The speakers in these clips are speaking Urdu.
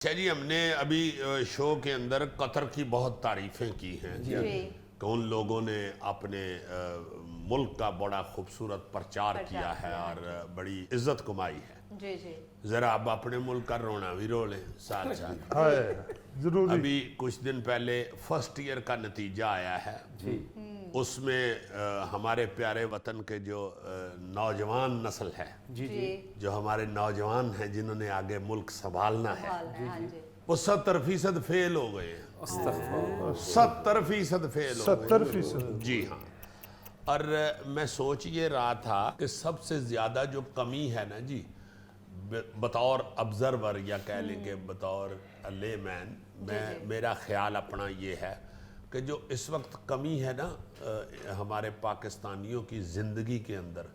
اچھا جی، ہم نے ابھی شو کے اندر قطر کی بہت تعریفیں کی ہیں کہ ان لوگوں نے اپنے ملک کا بڑا خوبصورت پرچار کیا ہے اور بڑی عزت کمائی ہے. جی جی ذرا اب اپنے ملک کا رونا بھی رو لیں ساتھ ساتھ. ضروری. ابھی کچھ دن پہلے فرسٹ ایئر کا نتیجہ آیا ہے. اس میں ہمارے پیارے وطن کے جو نوجوان نسل ہے، جو ہمارے نوجوان ہیں جنہوں نے آگے ملک سنبھالنا ہے، وہ 70% فیل ہو گئے ہیں. 70% فیل ہو گئے. 70%. جی ہاں. اور میں سوچ یہ رہا تھا کہ سب سے زیادہ جو کمی ہے نا جی، بطور ابزرور یا کہہ لیں کہ بطور لے مین، میرا خیال اپنا یہ ہے کہ جو اس وقت کمی ہے نا ہمارے پاکستانیوں کی زندگی کے اندر،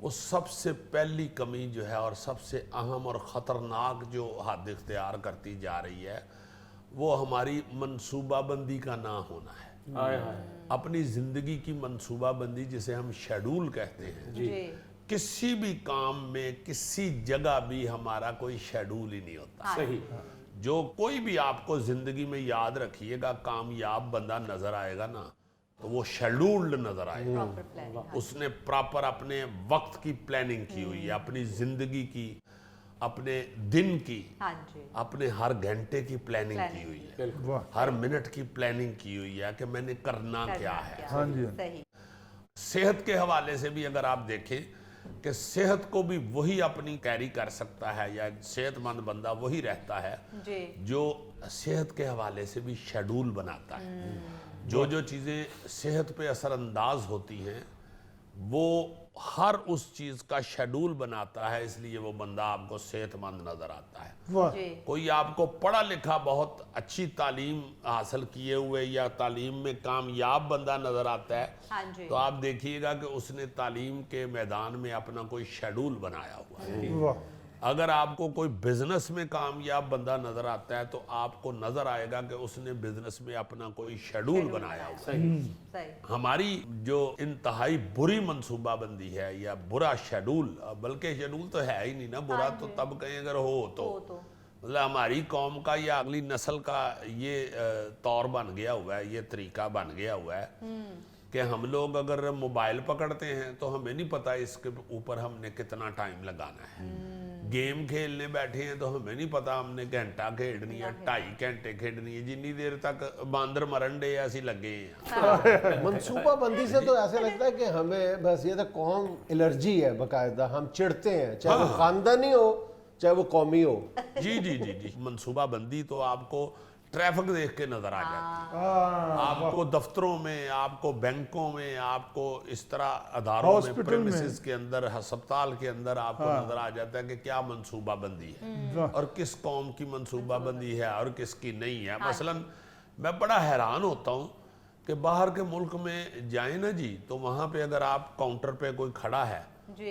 وہ سب سے پہلی کمی جو ہے اور سب سے اہم اور خطرناک جو حد اختیار کرتی جا رہی ہے، وہ ہماری منصوبہ بندی کا نہ ہونا ہے. اپنی زندگی کی منصوبہ بندی جسے ہم شیڈول کہتے ہیں. کسی بھی کام میں کسی جگہ بھی ہمارا کوئی شیڈول ہی نہیں ہوتا. جو کوئی بھی آپ کو زندگی میں یاد رکھیے گا کامیاب بندہ نظر آئے گا نا، تو وہ شیڈولڈ نظر آئے گا. اس نے پراپر اپنے وقت کی پلاننگ کی ہوئی ہے، اپنی زندگی کی، اپنے دن کی، اپنے ہر گھنٹے کی پلاننگ کی ہوئی ہے، ہر منٹ کی پلاننگ کی ہوئی ہے کہ میں نے کرنا کیا ہے. صحت کے حوالے سے بھی اگر آپ دیکھیں کہ صحت کو بھی وہی اپنی کیری کر سکتا ہے، یا صحت مند بندہ وہی رہتا ہے جو صحت کے حوالے سے بھی شیڈول بناتا ہے. جو چیزیں صحت پہ اثر انداز ہوتی ہیں وہ ہر اس چیز کا شیڈول بناتا ہے، اس لیے وہ بندہ آپ کو صحت مند نظر آتا ہے. کوئی آپ کو پڑھا لکھا بہت اچھی تعلیم حاصل کیے ہوئے یا تعلیم میں کامیاب بندہ نظر آتا ہے، تو آپ دیکھیے گا کہ اس نے تعلیم کے میدان میں اپنا کوئی شیڈول بنایا ہوا ہے. اگر آپ کو کوئی بزنس میں کامیاب بندہ نظر آتا ہے تو آپ کو نظر آئے گا کہ اس نے بزنس میں اپنا کوئی شیڈول بنایا ہوا ہے. ہماری جو انتہائی بری منصوبہ بندی ہے یا برا شیڈول، بلکہ شیڈول تو ہے ہی نہیں نا، برا تو تب کہیں اگر ہو تو مطلب ہماری قوم کا یا اگلی نسل کا یہ طور بن گیا ہوا ہے، یہ طریقہ بن گیا ہوا ہے کہ ہم لوگ اگر موبائل پکڑتے ہیں تو ہمیں نہیں پتا اس کے اوپر ہم نے کتنا ٹائم لگانا ہے. گیم کھیلنے بیٹھے ہیں تو ہمیں نہیں پتا ہم نے گھنٹہ کھیلنی ہے، 2.5 گھنٹے کھیلنی ہے، جنی دیر تک باندر مرنڈے ایسی لگے ہیں. منصوبہ بندی سے تو ایسے لگتا ہے کہ ہمیں بس یہ تو قوم الرجی ہے باقاعدہ، ہم چڑھتے ہیں چاہے وہ خاندانی ہو چاہے وہ قومی ہو. جی منصوبہ بندی تو آپ کو ٹریفک دیکھ کے نظر آ جاتی ہے. آپ کو دفتروں میں، آپ کو بینکوں میں، آپ کو اس طرح اداروں میں، پریمیسز کے اندر، ہسپتال کے اندر آپ کو نظر آ جاتا ہے کہ کیا منصوبہ بندی ہے اور کس قوم کی منصوبہ بندی ہے اور کس کی نہیں ہے. مثلا میں بڑا حیران ہوتا ہوں کہ باہر کے ملک میں جائیں نا جی، تو وہاں پہ اگر آپ کاؤنٹر پہ کوئی کھڑا ہے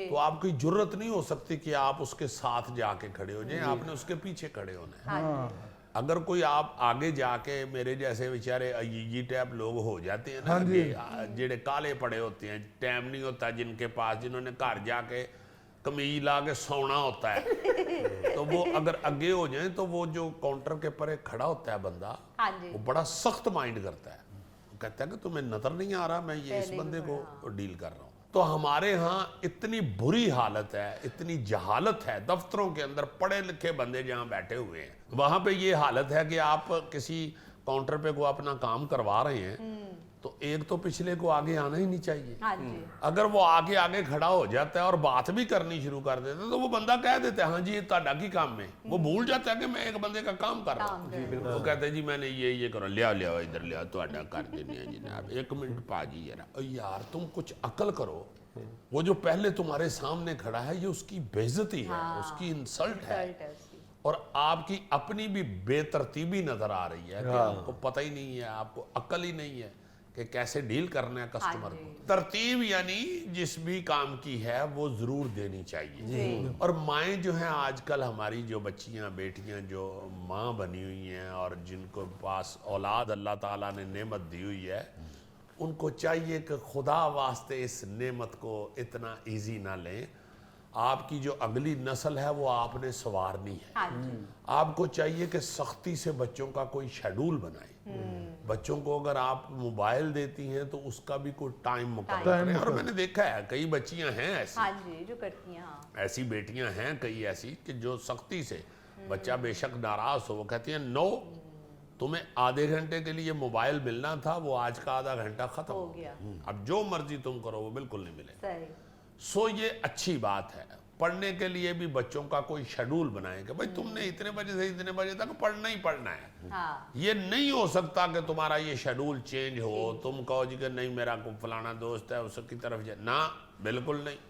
تو آپ کی جرت نہیں ہو سکتی کہ آپ اس کے ساتھ جا کے کھڑے ہو جائیں، آپ نے اس کے پیچھے کھڑے ہونا ہے. اگر کوئی آپ آگے جا کے میرے جیسے بیچارے یہ ٹائپ لوگ ہو جاتے ہیں نا، جڑے کالے پڑے ہوتے ہیں، ٹائم نہیں ہوتا جن کے پاس، جنہوں نے گھر جا کے قمیض لا کے سونا ہوتا ہے، تو وہ اگر آگے ہو جائیں تو وہ جو کاؤنٹر کے پر کھڑا ہوتا ہے بندہ، وہ بڑا سخت مائنڈ کرتا ہے. وہ کہتا ہے کہ تمہیں نظر نہیں آ رہا میں یہ اس بندے کو ڈیل کر رہا ہوں. تو ہمارے ہاں اتنی بری حالت ہے، اتنی جہالت ہے. دفتروں کے اندر پڑھے لکھے بندے جہاں بیٹھے ہوئے ہیں، وہاں پہ یہ حالت ہے کہ آپ کسی کاؤنٹر پہ کو اپنا کام کروا رہے ہیں تو ایک تو پچھلے کو آگے آنا ہی نہیں چاہیے. اگر وہ آگے کھڑا ہو جاتا ہے اور بات بھی کرنی شروع کر دیتا ہے تو وہ بندہ کہہ دیتا ہے ہاں جی یہ تہاڈا کی کام میں، وہ بھول جاتا ہے کہ میں ایک بندے کا کام کر رہا ہوں. وہ کہتے ہیں جی میں نے یہ کرو، لیا ادھر لیا تہاڈا کر دینے جناب. 1 منٹ پا جی یار تم کچھ عقل کرو. وہ جو پہلے تمہارے سامنے کھڑا ہے یہ اس کی بے عزتی ہے، اس کی انسلٹ ہے، اور آپ کی اپنی بھی بے ترتیبی نظر آ رہی ہے کہ آپ کو پتہ ہی نہیں ہے، آپ کو عقل ہی نہیں ہے کہ کیسے ڈیل کرنا ہے کسٹمر کو. ترتیب یعنی جس بھی کام کی ہے وہ ضرور دینی چاہیے. اور مائیں جو ہیں آج کل ہماری جو بچیاں بیٹیاں جو ماں بنی ہوئی ہیں اور جن کو پاس اولاد اللہ تعالیٰ نے نعمت دی ہوئی ہے، ان کو چاہیے کہ خدا واسطے اس نعمت کو اتنا ایزی نہ لیں آپ کی جو اگلی نسل ہے وہ آپ نے سنوارنی ہے. ہاں جی. آپ کو چاہیے کہ سختی سے بچوں کا کوئی شیڈول بنائیں. بچوں کو اگر آپ موبائل دیتی ہیں تو اس کا بھی کوئی ٹائم مقرر کریں. اور میں نے دیکھا ہے کئی بچیاں ہیں ایسی, ہاں جی جو کرتی ہیں. ہاں ایسی بیٹیاں ہیں کئی ایسی کہ جو سختی سے, بچہ بے شک ناراض ہو, وہ کہتی ہیں نو, تمہیں آدھے گھنٹے کے لیے موبائل ملنا تھا, وہ آج کا آدھا گھنٹہ ختم ہو گیا. اب جو مرضی تم کرو وہ بالکل نہیں ملے. صحیح. سو یہ اچھی بات ہے. پڑھنے کے لیے بھی بچوں کا کوئی شیڈول بنائیں کہ بھائی تم نے اتنے بجے سے اتنے بجے تک پڑھنا ہی پڑھنا ہے. ہاں یہ نہیں ہو سکتا کہ تمہارا یہ شیڈول چینج ہو, تم کہو جی کہ نہیں میرا کوئی فلانا دوست ہے اس کی طرف جائے. نہ, بالکل نہیں.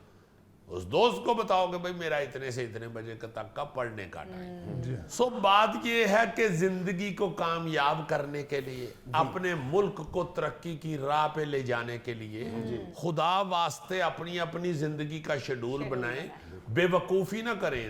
اس دوست کو بتاؤ کہ بھئی میرا اتنے سے اتنے بجے تک کا پڑھنے کا ٹائم. سو بات یہ ہے کہ زندگی کو کامیاب کرنے کے لیے, اپنے ملک کو ترقی کی راہ پہ لے جانے کے لیے خدا واسطے اپنی اپنی زندگی کا شیڈول بنائیں. بے وقوفی نہ کریں.